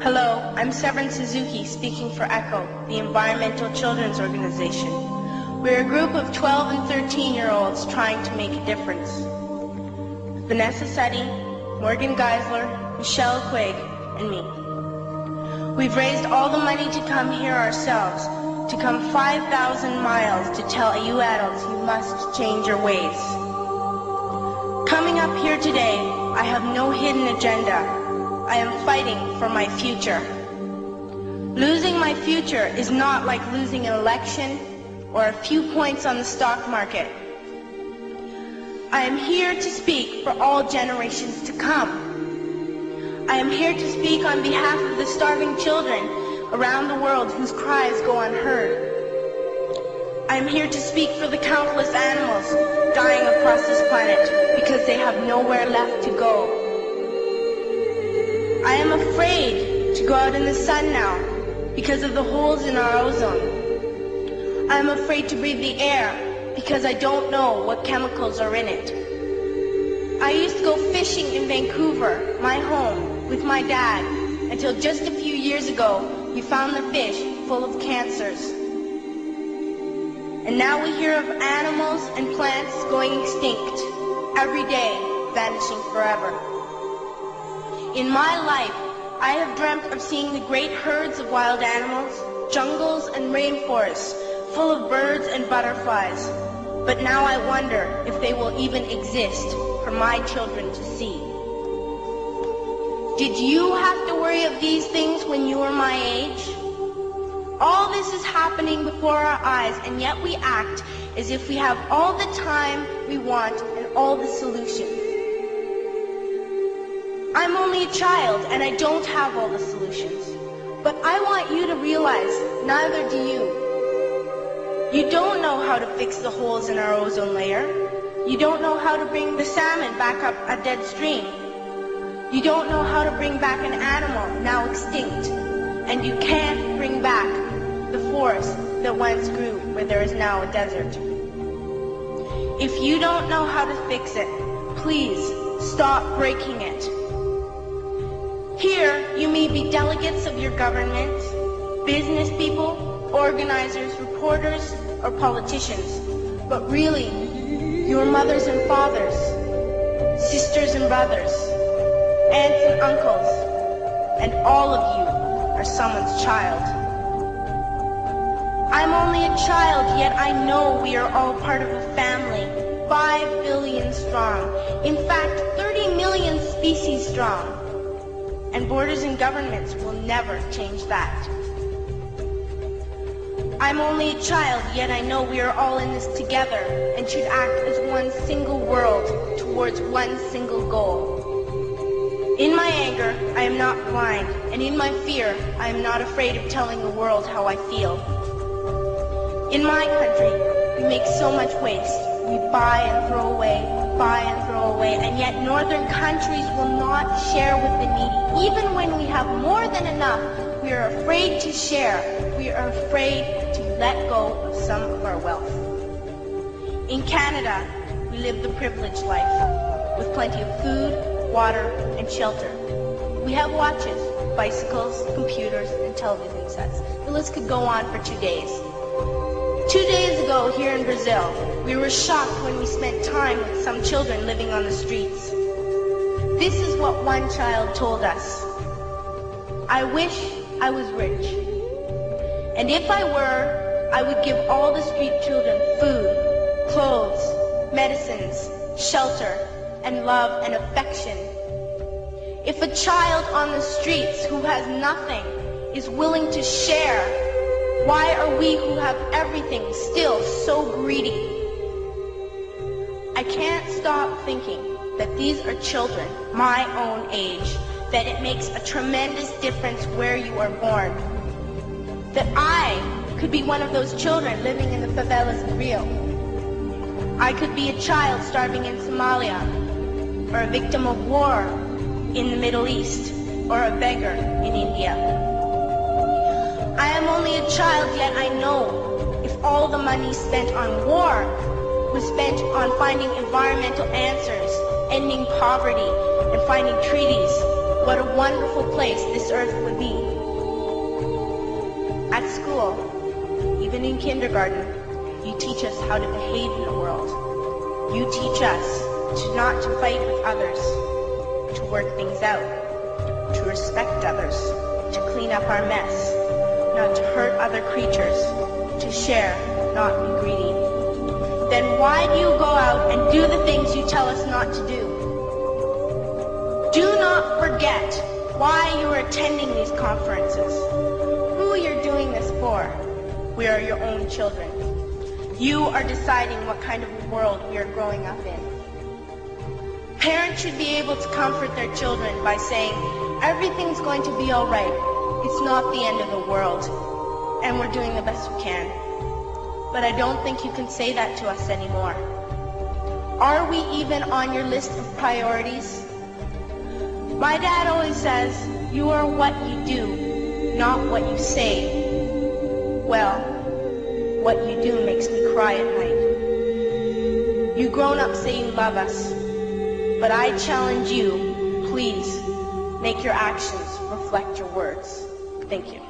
Hello, I'm Severin Suzuki speaking for ECHO, the Environmental Children's Organization. We're a group of 12 and 13-year-olds trying to make a difference. Vanessa Seti, Morgan Geisler, Michelle Quigg, and me. We've raised all the money to come here ourselves, to come 5,000 miles to tell you adults you must change your ways. Coming up here today, I have no hidden agenda. I am fighting for my future. Losing my future is not like losing an election or a few points on the stock market. I am here to speak for all generations to come. I am here to speak on behalf of the starving children around the world whose cries go unheard. I am here to speak for the countless animals dying across this planet because they have nowhere left to go. I am afraid to go out in the sun now because of the holes in our ozone. I am afraid to breathe the air because I don't know what chemicals are in it. I used to go fishing in Vancouver, my home, with my dad, until just a few years ago we found the fish full of cancers. And now we hear of animals and plants going extinct, every day vanishing forever. In my life, I have dreamt of seeing the great herds of wild animals, jungles and rainforests full of birds and butterflies. But now I wonder if they will even exist for my children to see. Did you have to worry of these things when you were my age? All this is happening before our eyes, and yet we act as if we have all the time we want and all the solutions. I'm only a child and I don't have all the solutions. But I want you to realize neither do you. You don't know how to fix the holes in our ozone layer. You don't know how to bring the salmon back up a dead stream. You don't know how to bring back an animal now extinct. And you can't bring back the forest that once grew where there is now a desert. If you don't know how to fix it, please stop breaking it. Here, you may be delegates of your government, business people, organizers, reporters, or politicians, but really, your mothers and fathers, sisters and brothers, aunts and uncles, and all of you are someone's child. I'm only a child, yet I know we are all part of a family, 5 billion strong, in fact, 30 million species strong. And borders and governments will never change that. I'm only a child, yet I know we are all in this together and should act as one single world towards one single goal. In my anger, I am not blind, and in my fear, I am not afraid of telling the world how I feel. In my country, we make so much waste. We buy and throw away, and yet northern countries will not share with the needy. Even when we have more than enough, we are afraid to share. We are afraid to let go of some of our wealth. In Canada, we live the privileged life, with plenty of food, water, and shelter. We have watches, bicycles, computers, and television sets. The list could go on for 2 days. 2 days ago, here in Brazil, we were shocked when we spent time with some children living on the streets. This is what one child told us. I wish I was rich. And if I were, I would give all the street children food, clothes, medicines, shelter, and love and affection. If a child on the streets who has nothing is willing to share, why are we who have everything still so greedy? I can't stop thinking that these are children my own age, that it makes a tremendous difference where you are born. That I could be one of those children living in the favelas in Rio. I could be a child starving in Somalia, or a victim of war in the Middle East, or a beggar in India. I am only a child, yet I know if all the money spent on war was spent on finding environmental answers, ending poverty, and finding treaties, what a wonderful place this earth would be. At school, even in kindergarten, you teach us how to behave in the world. You teach us not to fight with others, to work things out, to respect others, to clean up our mess, not to hurt other creatures, to share, not be greedy. Then why do you go out and do the things you tell us not to do? Do not forget why you are attending these conferences, who you're doing this for. We are your own children. You are deciding what kind of world we are growing up in. Parents should be able to comfort their children by saying, everything's going to be all right. It's not the end of the world, and we're doing the best we can. But I don't think you can say that to us anymore. Are we even on your list of priorities? My dad always says, you are what you do, not what you say. Well, what you do makes me cry at night. You grown-ups say you love us, but I challenge you, please, make your actions reflect your words. Thank you.